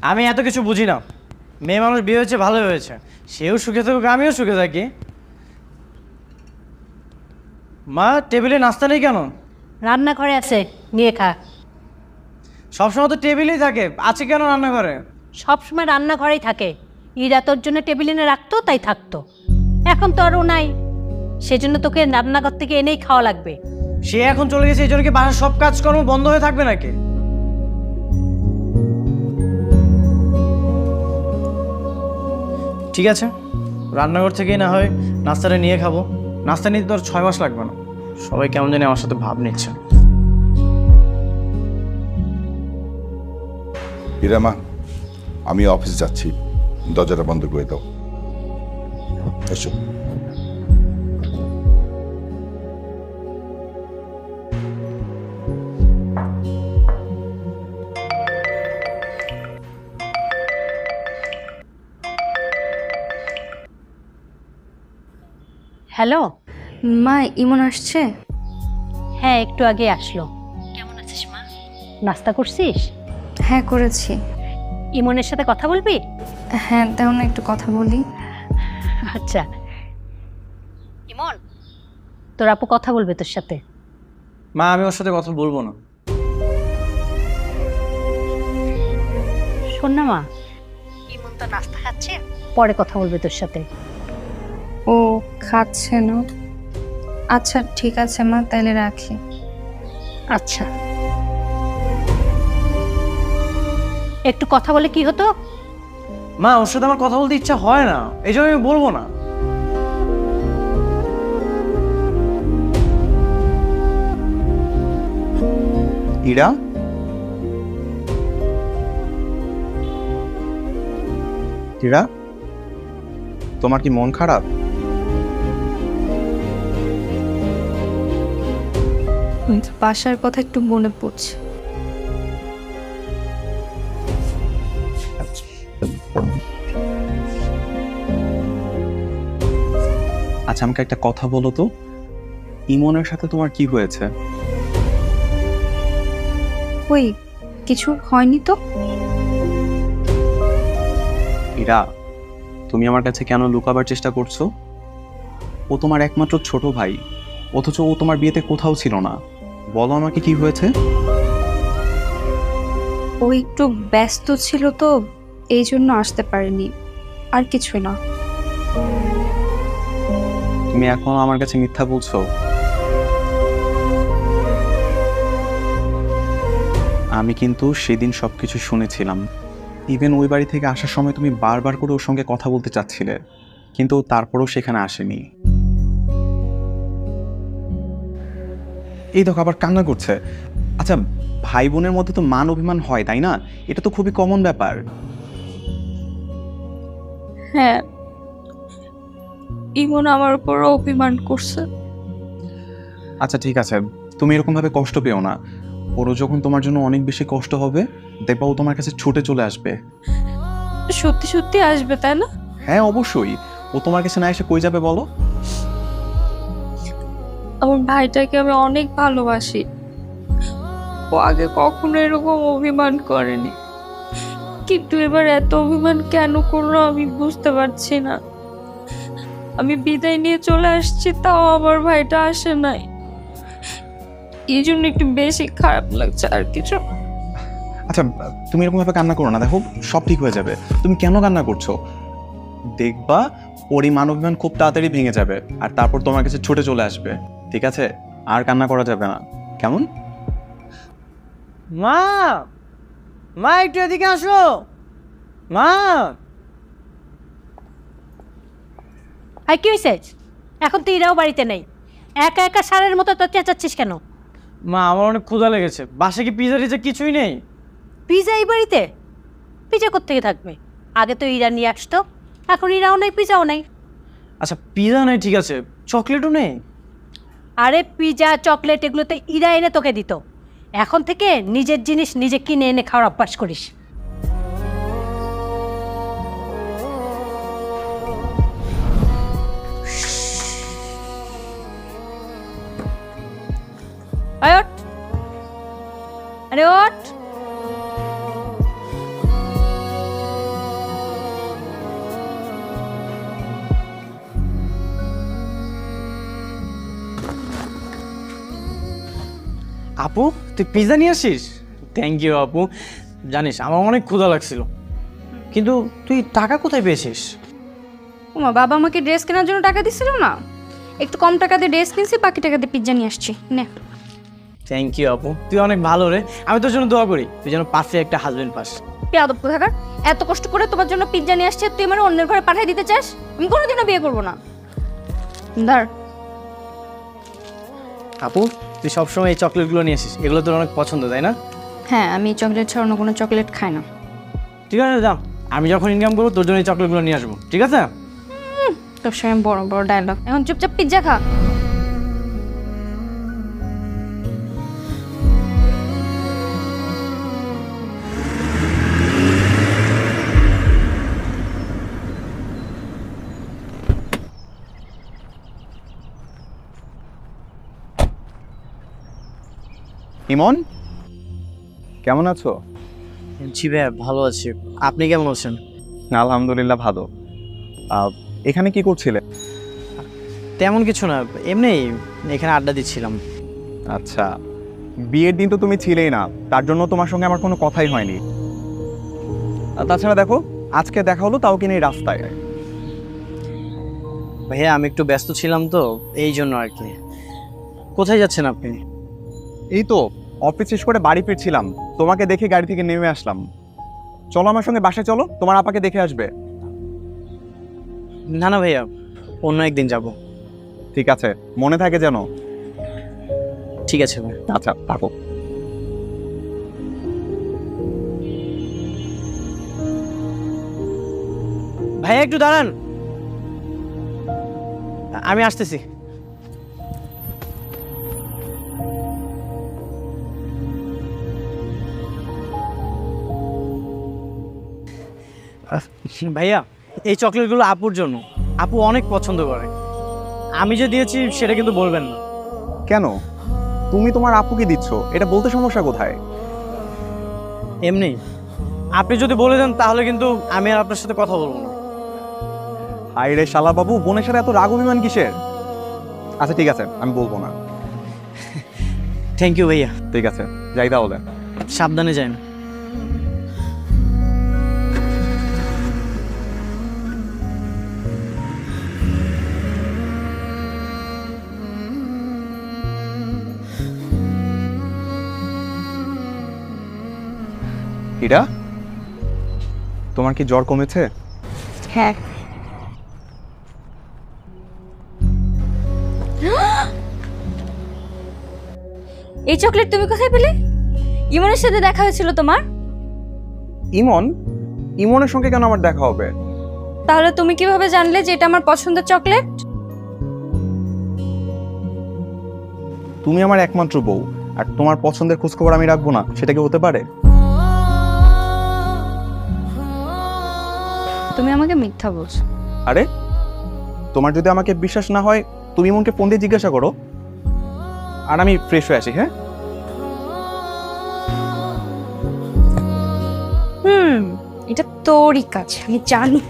আমি এত কিছু বুঝি না। মেয়ে মানুষ বিয়ে হয়েছে, ভালো হয়েছে। সেও সুখে থাকুক, আমিও সুখে থাকি। মা, টেবিলে নাস্তা নেই কেন? রান্নাঘরে আছে, নিয়ে খা। সবসময় তো টেবিলেই থাকে, আছে কেন রান্নাঘরে? সবসময় রান্নাঘরেই থাকে। ইরা তোর জন্য টেবিল এনে রাখতো, তাই থাকতো। এখন তো আরও নাই, সেজন্য তোকে রান্নাঘর থেকে এনেই খাওয়া লাগবে। সে এখন চলে গেছে, এই জন্য কি বাসার সব কাজকর্ম বন্ধ হয়ে থাকবে নাকি? ঠিক আছে, রান্নাঘর থেকেই না হয় নাস্তাটা নিয়ে খাবো। নাস্তা নিতে তো আর 6 মাস লাগবে না। সবাই কেমন জানি আমার সাথে ভাব নিচ্ছে। ইরামা, আমি অফিস যাচ্ছি, দরজাটা বন্ধ করে দাও। এসো। হ্যালো। মা, ইমন আসছে? হ্যাঁ, একটু আগে আসলো। কেমন আছিস মা? নাস্তা করছিস? হ্যাঁ, করেছি। ইমনের সাথে কথা বলবি? হ্যাঁ, তেমন একটু কথা বলি। আচ্ছা। ইমন, তোর আপু কথা বলবে তোর সাথে। মা, আমি ওর সাথে কথা বলবো না। শোন না মা, ইমন তো নাস্তা খাচ্ছে, পরে কথা বলবে তোর সাথে। ও খাচ্ছে না? আচ্ছা ঠিক আছে মা, তাহলে রাখি। আচ্ছা, একটু কথা বলে কি হতো? মা, ওর সাথে আমার কথা বলতে ইচ্ছা হয় না, এই জন্য আমি বলবো না। ইরা, ইরা, তোমার কি মন খারাপ? বাসার কথা একটু মনে পড়ছে। আচ্ছা আমাকে একটা কথা বলো তো, ইমনের সাথে তোমার কি হয়েছে? ওই কিছু হয়নি তো। ইরা, তুমি আমার কাছে কেন লুকাবার চেষ্টা করছো? ও তোমার একমাত্র ছোট ভাই, অথচ ও তোমার বিয়েতে কোথাও ছিল না। বলো আমাকে কি হয়েছে? ও একটু ব্যস্ত ছিল তো, এই জন্য আসতে পারেনি, আর কিছুই না। তুমি এখনো আমার কাছে মিথ্যা বলছো? আমি কিন্তু সেদিন সবকিছু শুনেছিলাম। ইভেন ওই বাড়ি থেকে আসার সময় তুমি বারবার করে ওর সঙ্গে কথা বলতে চাচ্ছিলে, কিন্তু তারপরেও সেখানে আসেনি। এই দেখো আবার কান্না করছে। আচ্ছা, ভাই বোনের মধ্যে তো মান অভিমান হয়, তাই না? এটা তো খুবই কমন ব্যাপার। হ্যাঁ, ইমন আমার উপর অভিমান করছে। আচ্ছা ঠিক আছে, তুমি এরকম ভাবে কষ্ট পেও না। ওরও যখন তোমার জন্য অনেক বেশি কষ্ট হবে, দেখবা ও তোমার কাছে ছুটে চলে আসবে। সত্যি সত্যি আসবে, তাই না? হ্যাঁ অবশ্যই। ও তোমার কাছে না এসে কই যাবে বলো? আমার ভাইটাকে আমি অনেক ভালোবাসি। ও আগে কখনো এরকম অভিমান করেনি, কিন্তু এবার এত অভিমান কেন করলো আমি বুঝতে পারছি না। আমি বিদায় নিয়ে চলে আসছি, তাও আমার ভাইটা আসে নাই। এই জন্য একটু বেশি খারাপ লাগছে, আর কিছু। আচ্ছা তুমি এরকম ভাবে কান্না করো না, দেখো সব ঠিক হয়ে যাবে। তুমি কেন কান্না করছো? দেখবা ওর এই মান অভিমান খুব তাড়াতাড়ি ভেঙে যাবে, আর তারপর তোমার কাছে ছুটে চলে আসবে। ঠিক আছে, আর কান্না করা যাবে না, কেমন? মা, মা একটু এদিকে আসো। মা, আর কি হয়েছে? এখন তো ইরাও বাড়িতে নেই, একা একা সারের মতো তো চেঁচাচ্ছিস কেন? মা আমার অনেক ক্ষুধা লেগেছে। বাসে কি পিজা টিজা কিছুই নেই? পিজা এই বাড়িতে? পিজা কোত্থেকে থাকবে? আগে তো ইরা নিয়ে আসতো, এখন ইরাও নেই, পিজাও নেই। আচ্ছা পিজা নেই ঠিক আছে, চকলেটও নেই? আরে পিজা চকলেট এগুলো তো ইরা এনে তোকে দিত। এখন থেকে নিজের জিনিস নিজে কিনে এনে খাওয়ার অভ্যাস করিস। আয় ওঠ। আরে ওঠ। আপু তুই পিজা নিয়ে আসিস? থ্যাংক ইউ আপু। জানিস আমার অনেক ক্ষুধা লাগছিল, কিন্তু তুই টাকা কোথায় পেয়েছিস? ওমা, বাবা আমাকে ড্রেস কেনার জন্য টাকা দিছিল না, একটু কম টাকা দিয়ে ড্রেস কিনছি, বাকি টাকা দিয়ে পিজ্জা নিয়ে আসছি। নে। থ্যাংক ইউ আপু, তুই অনেক ভালো রে। আমি তোর জন্য দোয়া করি তুই যেন পারফেক্ট একটা হাজবেন্ড পাস। পেয়াদব কোথাকার, এত কষ্ট করে তোমার জন্য পিজ্জা নিয়ে আসছে, তুই আমার অন্যের ঘরে পাঠিয়ে দিতে চাস? আমি কোনোদিনও বিয়ে করবো না। ধর। আপু তুই সবসময় এই চকলেটগুলো নিয়ে আসিস, এগুলো তোর অনেক পছন্দ তাই না? হ্যাঁ, আমি চকলেট ছাড়া অন্য কোনো চকলেট খাই না। ঠিক আছে যা, আমি যখন ইনকাম করবো তোর জন্য এই চকলেটগুলো নিয়ে আসবো, ঠিক আছে? সবসময় বড় বড় ডায়লগ, এখন চুপচাপ পিজ্জা খা। ইমন, কেমন আছো? জি ভাইয়া ভালো আছি, আপনি কেমন আছেন? আলহামদুলিল্লাহ ভালো। এখানে কি করছিলে? তেমন কিছু না, এমনি এখানে আড্ডা দিচ্ছিলাম। আচ্ছা, বিয়ের দিন তো তুমি ছিলেই না, তার জন্য তোমার সঙ্গে আমার কোনো কথাই হয়নি। আর তাছাড়া দেখো আজকে দেখা হলো, তাও কিনা এই রাস্তায়। ভাইয়া আমি একটু ব্যস্ত ছিলাম তো এই জন্য আর কি। কোথায় যাচ্ছেন আপনি? এই তো অফিস শেষ করে বাড়ি ফিরছিলাম, তোমাকে দেখে গাড়ি থেকে নেমে আসলাম। চলো আমার সঙ্গে বাসায় চলো, তোমার আপাকে দেখে আসবে। না না ভাইয়া, অন্য একদিন যাব। ঠিক আছে, মনে থাকে যেন। ঠিক আছে ভাই। আচ্ছা থাকো। ভাইয়া একটু দাঁড়ান, আমি আসতেছি। ভাইয়া এই চকলেটগুলো আপুর জন্য, আপু অনেক পছন্দ করে। আমি যে দিয়েছি সেটা কিন্তু বলবেন না। কেন? তুমি তোমার আপুকে দিচ্ছ, এটা বলতে সমস্যা কোথায়? এমনি আপনি যদি বলে দেন তাহলে কিন্তু আমি আর আপনার সাথে কথা বলবো না। আরে রে শালা বাবু, বোনের সাথে এত রাগ অভিমান কিসের? আচ্ছা ঠিক আছে, আমি বলবো না। থ্যাংক ইউ ভাইয়া। ঠিক আছে, যাই তাহলে। সাবধানে যান। হীরা, তোমার কি জ্বর কমেছে? হ্যাঁ। এই চকলেট তুমি কোথায় পেলে? ইমনের সাথে দেখা হয়েছিল তোমার? ইমন? ইমনের সঙ্গে কেন আমার দেখা হবে? তাহলে তুমি কিভাবে জানলে যে এটা আমার পছন্দের চকলেট? তুমি আমার একমাত্র বউ, আর তোমার পছন্দের খোঁজখবর আমি রাখবো না, সেটা কি হতে পারে? তুমি আমাকে মিথ্যা বলছো। আরে, তোমার যদি আমাকে বিশ্বাস না হয় তুমি ইমনকে ফোন দিয়ে জিজ্ঞাসা করো। আর আমি ফ্রেশ হয়ে আসি। হ্যাঁ, এটা তোরই কাজ, আমি জানি।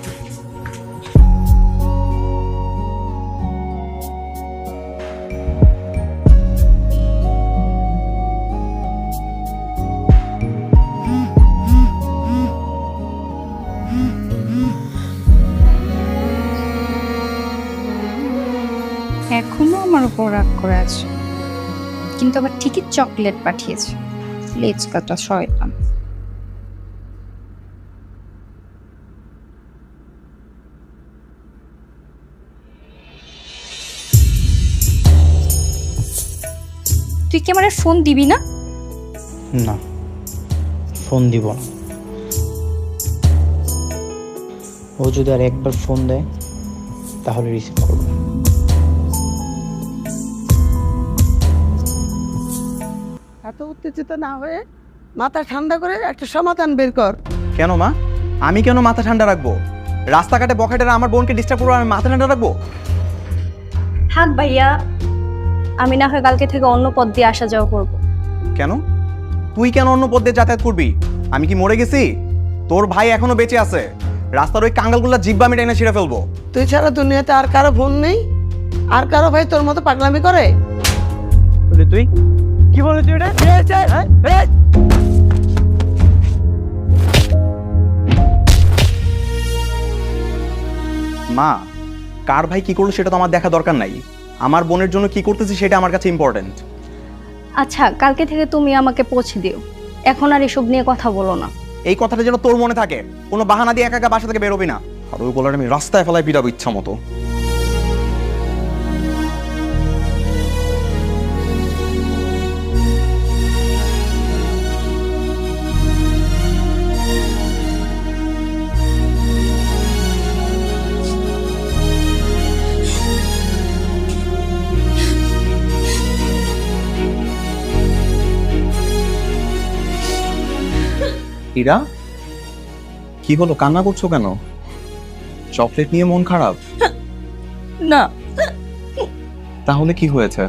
এখনো আমার উপর রাগ করে আছে, কিন্তু আবার ঠিকই চকলেট পাঠিয়েছে। লেজ কাটা শয়তান। তুই কি আমার ফোন দিবি না? না, ফোন দিব না। ও যদি আর একবার ফোন দেয় তাহলে রিসিভ করবো। এত উত্তেজিত না হয়ে মাথা ঠান্ডা করে একটা সমাধান বের কর। কেন মা? আমি কেন মাথা ঠান্ডা রাখবো? রাস্তাঘাটে বখাটেরা আমার বোনকে ডিস্টার্ব করবো, আমি মাথা ঠান্ডা রাখবো? থাক ভাইয়া, আমি না হয় কালকে থেকে অন্য পথ দিয়ে আসা যাওয়া করবো। কেন? তুই কেন অন্য পথ দিয়ে যাতায়াত করবি? আমি কি মরে গেছি? তোর ভাই এখনো বেঁচে আছে। রাস্তার ওই কাঙ্গালগুলা জিব্বা আমি টেনে ছিঁড়ে ফেলবো। তুই ছাড়া দুনিয়াতে আর কারো ফোন নেই? আর কারো ভাই তোর মতো পাগলামি করে? বলে তুই কি বলে তুই এটা? মা, কার ভাই কি করলো সেটা তো আমার দেখা দরকার নাই। আমার বোনের জন্য কি করতেছি সেটা আমার কাছে ইম্পর্টেন্ট। আচ্ছা, কালকে থেকে তুমি আমাকে পৌঁছে দিও, এখন আর এসব নিয়ে কথা বলো না। এই কথাটা যেন তোর মনে থাকে। কোনো বাহানা দিয়ে একা একা বাসা থেকে বেরোবি না। আর ওই বলার আমি রাস্তায় ফেলায় পিটাবো ইচ্ছা মতো। হীরা, কি হলো? কান্না করছো কেন? চকলেট নিয়ে মন খারাপ? না, তাহলে কি হয়েছে?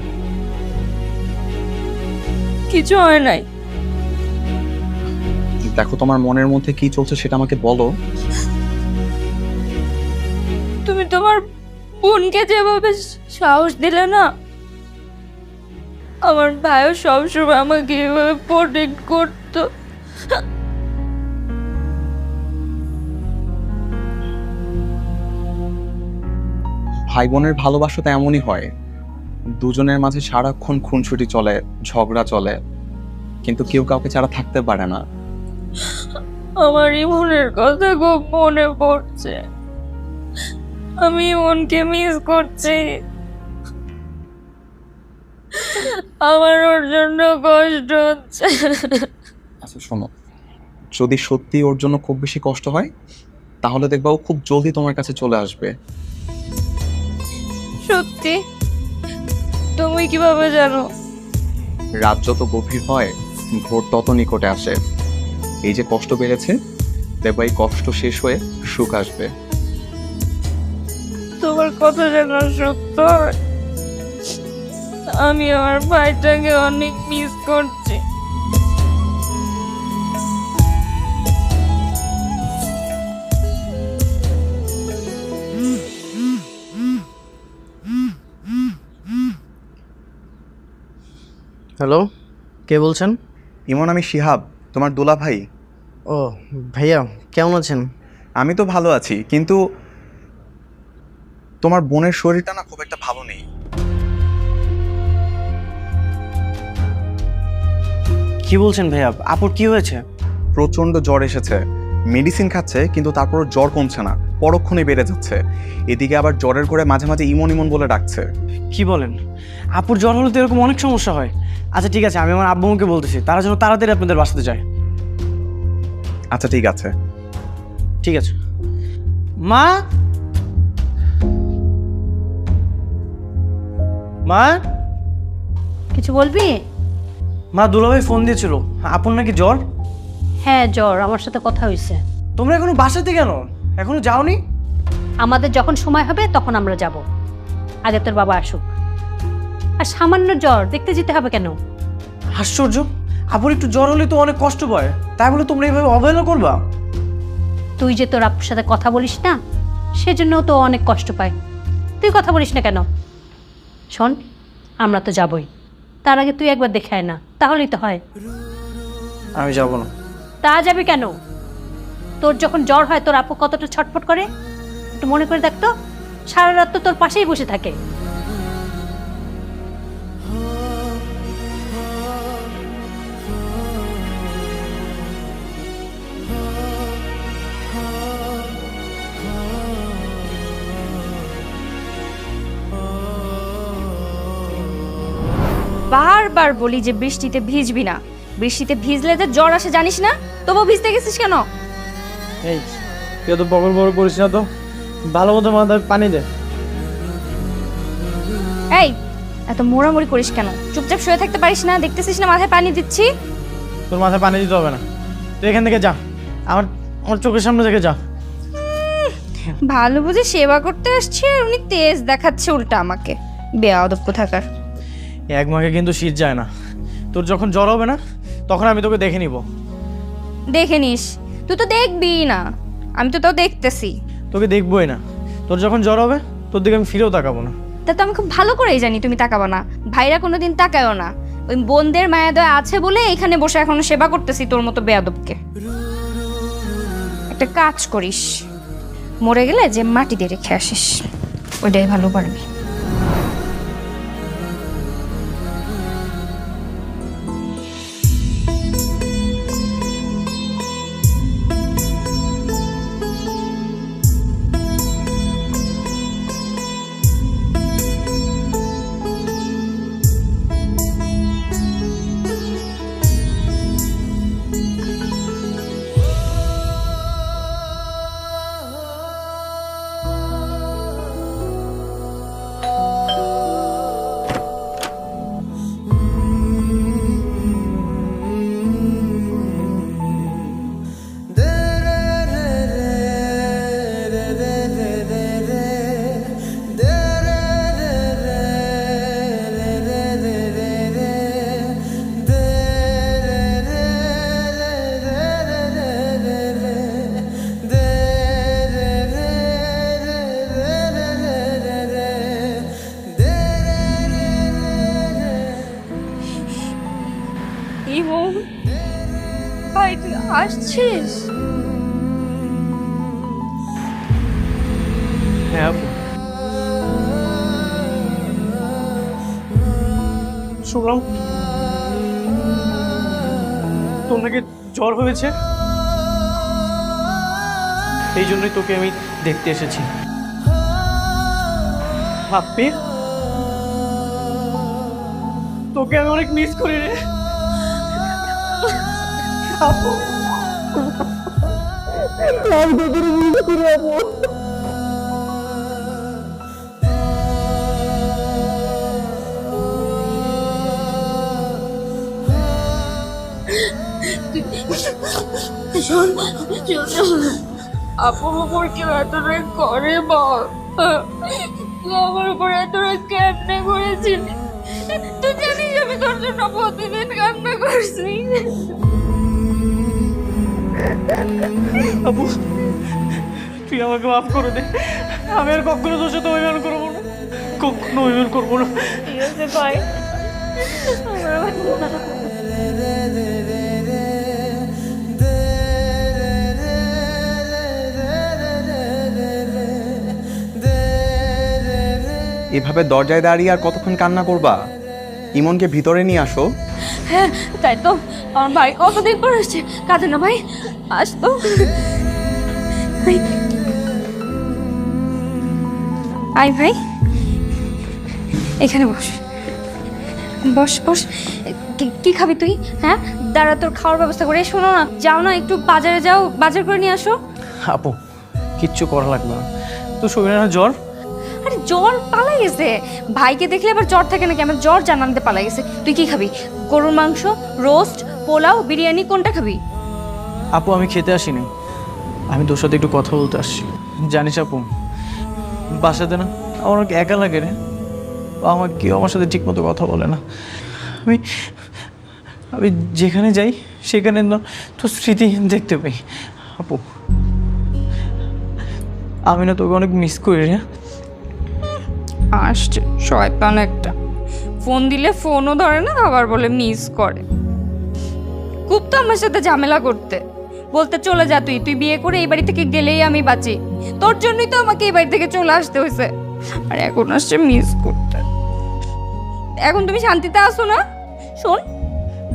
কিছু হয় নাই। দেখো, তোমার মনের মধ্যে কি চলছে সেটা আমাকে বলো। তুমি তোমার বোনকে যেভাবে সাহস দিলে না, আমার ভাইও সবসময় আমাকে এভাবে প্রোটেক্ট করতো। ভাই বোনের ভালোবাসা তো এমনই হয়, দুজনের মাঝে সারাক্ষণ খুনসুটি চলে, ঝগড়া চলে, কিন্তু কেউ কাউকে ছাড়া থাকতে পারে না। আমার ইমনের কথা খুব মনে পড়ছে, আমি ইমনকে মিস করছি। আমার ওর জন্য কষ্ট হচ্ছে। আচ্ছা শোনো, যদি সত্যি ওর জন্য খুব বেশি কষ্ট হয় তাহলে দেখবা ও খুব জলদি তোমার কাছে চলে আসবে। সত্যি? তুমি কিভাবে জানো? রাত যত গভীর হয় ভোর তত নিকটে আসে। এই যে কষ্ট বেড়েছে, দেখবা এই কষ্ট শেষ হয়ে সুখ আসবে। তোমার কথা যেন সত্য হয়। আমি আমার ভাইটাকে অনেক মিস করছি। হ্যালো, কে বলছেন? ইমন, আমি শিহাব, তোমার দোলা ভাই। ও ভাইয়া, কেমন আছেন? আমি তো ভালো আছি, কিন্তু তোমার বোনের শরীরটা না খুব একটা ভালো নেই। কি বলছেন ভাইয়া? আপুর কি হয়েছে? প্রচণ্ড জ্বর এসেছে, মেডিসিন খাচ্ছে কিন্তু তারপরও জ্বর কমছে না, পরক্ষণে বেড়ে যাচ্ছে। এদিকে আবার জ্বরের করে মাঝে মাঝে ইমন ইমন বলে ডাকছে। কি বলেন? আপুর জ্বর হলে তো এরকম অনেক সমস্যা হয়। আচ্ছা ঠিক আছে, আমি আমার আব্বুকে বলতেছি তারা যেন তাড়াতাড়ি আপনাদের বাসাতে যায়। আচ্ছা ঠিক আছে। ঠিক আছে। মা, মা, কিছু বলবি? মা দুলাভাই ফোন দিয়েছিল, আপুর নাকি জ্বর। হ্যাঁ জ্বর, আমার সাথে কথা হয়েছে। তোমরা এখনো বাসাতে কেন? এখনো যাওনি? আমাদের যখন সময় হবে তখন আমরা যাব, আগে তোর বাবা আসুক। আর সামান্য জ্বর, দেখতে যেতে হবে কেন? আশ্চর্য, আপুর একটু জ্বর হলে তো অনেক কষ্ট পায়, তাই বলে তোমরা এইভাবে অবহেলা করবা? তুই যে তোর আপুর সাথে কথা বলিস না, সেজন্য তো অনেক কষ্ট পায়। তুই কথা বলিস না কেন? শোন, আমরা তো যাবই, তার আগে তুই একবার দেখে আয় না, তাহলেই তো হয়। আমি যাবো না। তা যাবি কেন? তোর যখন জ্বর হয় তোর আপু কতটা ছটফট করে, একটু মনে করে দেখ তো। সারা রাত তো তোর পাশেই বসে থাকে। বারবার বলি যে বৃষ্টিতে ভিজবি না, বৃষ্টিতে ভিজলে যে জ্বর আসে জানিস না, তবুও ভিজতে গেছিস কেন? এই তুই তো বগল বড় করিস না তো, ভালো মতো মাথায় পানি দে। এই এত মোড়ামুড়ি করিস কেন? চুপচাপ শুয়ে থাকতে পারিস না? দেখতেছিস না মাথায় পানি দিচ্ছি? তোর মাথায় পানি দিতে হবে না, তুই এখান থেকে যা, আমার আমার চোখের সামনে থেকে যা। ভালো বুঝে সেবা করতে আসছে আর উনি তেজ দেখাচ্ছে উল্টা আমাকে, বেয়াদব কোথাকার। এক মাকে কিন্তু শীত যায় না, তোর যখন জ্বর হবে না তখন আমি তোকে দেখে নিব। দেখে নিস, তুই তো দেখবি না, আমি তো তাও দেখতেছি। তোকে দেখবোই না, তোর যখন জ্বর হবে তোর দিকে আমি ফিরেও তাকাবো না। তা তো আমি খুব ভালো করেই জানি তুমি তাকাবো না, ভাইরা কোনোদিন তাকায়ও না। ওই বোনদের মায়া দয়া আছে বলে এখানে বসে এখনো সেবা করতেছি তোর মতো বেয়াদবকে। একটা কাজ করিস, মরে গেলে যে মাটি দিয়ে রেখে আসিস, ওইটাই ভালো পারবি। ইমন ভাই, তুই আসছিস? হ্যাঁ আপু। শুনলাম তোর নাকি জ্বর হয়েছে, এই জন্যই তোকে আমি দেখতে এসেছি। আপনি, তোকে আমি অনেক মিস করি রে আপু। আমি তোকে মিস করি আপু। শোন আপুর উপর কেউ এত রাগ করে বল, তুই আমার উপর এত রাগ কেমনে করেছিলি? তুই জানিস আমি তোর জন্য প্রতিদিন কান্না করছি। আপু তুই আমাকে মাফ করে দে, আমি আর কখনো তোর সাথে অভিমান করবো না, কখনো অভিমান করবো না। ঠিক আছে ভাই। এভাবে দরজায় দাঁড়িয়ে আর কতক্ষণ কান্না করবা? ইমনকে ভিতরে নিয়ে আসো। হ্যাঁ তাই তো, আমার ভাই কতদিন পর আসছে, কাঁদে না ভাই, আসতো। ভাই আই ভাই, এখানে বস বস বস। কি খাবি তুই? হ্যাঁ দাঁড়া, তোর খাওয়ার ব্যবস্থা করে। শোনো না, যাও না একটু বাজারে যাও, বাজার করে নিয়ে আসো। আপু কিচ্ছু করা লাগবে না, তো শরীরে না জ্বর। আরে জ্বর পালাই গেছে, ভাইকে দেখলে আবার জ্বর থাকে নাকি? আমার জ্বর জানাতে পালাই গেছে। তুই কি খাবি? গরুর মাংস, রোস্ট, পোলাও, বিরিয়ানি, কোনটা খাবি? আপু আমি খেতে আসিনি, আমি তোর সাথে একটু কথা বলতে আসছি। জানিস আপু, বাসাতে না আমার অনেক একা লাগে রে, আমার কেউ আমার সাথে ঠিক মতো কথা বলে না। আমি আমি যেখানে যাই সেখানে না তোর স্মৃতি দেখতে পাই। আপু আমি না তোকে অনেক মিস করি রে। আসছে শয়তান একটা, ফোন দিলে ফোনও ধরে না, আবার বলে মিস করে। খুব তো আমার সাথে ঝামেলা করতে, বলতে চলে যা তুই, তুই বিয়ে করে এই বাড়ি থেকে গেলেই আমি বাঁচি। তোর জন্যই তো আমাকে এই বাড়ি থেকে চলে আসতে হয়েছে, আর এখন আসছে মিস করতে। এখন তুমি শান্তিতে আসো না? শোন,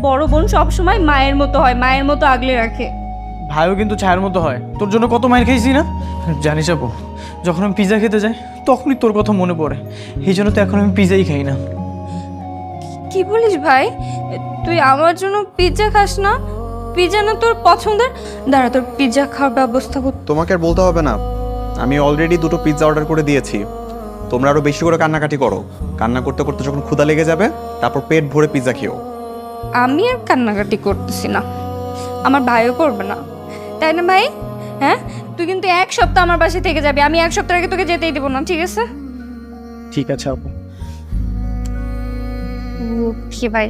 বড় বোন সব সময় মায়ের মতো হয়, মায়ের মতো আগলে রাখে। ভাইও কিন্তু ছায়ের মতো হয়, তোর জন্য কত মায়ের খেয়েছি না জানিস আপু। যখন আমি পিৎজা খেতে যাই তখনই তোর কথা মনে পড়ে, এই জন্য তো এখন আমি পিৎজাই খাই না। কি বলিস ভাই, তুই আমার জন্য পিৎজা খাস না? পিৎজা না তোর পছন্দের? দাঁড়া তোর পিৎজা খাওয়ার ব্যবস্থা কর। তোমাকে আর বলতে হবে না, আমি অলরেডি 2টো পিৎজা অর্ডার করে দিয়েছি। তোমরা আরো বেশি করে কান্নাকাটি করো, কান্না করতে করতে যখন ক্ষুধা লেগে যাবে তারপর পেট ভরে পিৎজা খেও। আমি আর কান্নাকাটি করতেছি না, আমার ভাইও করবে না, তাই না ভাই? হ্যাঁ তুই কিন্তু 1 সপ্তাহ আমার বাসায় থেকে যাবি, আমি 1 সপ্তাহ আগে তোকে যেতেই দেবো না, ঠিক আছে? ঠিক আছে আপু। ওকে ভাই।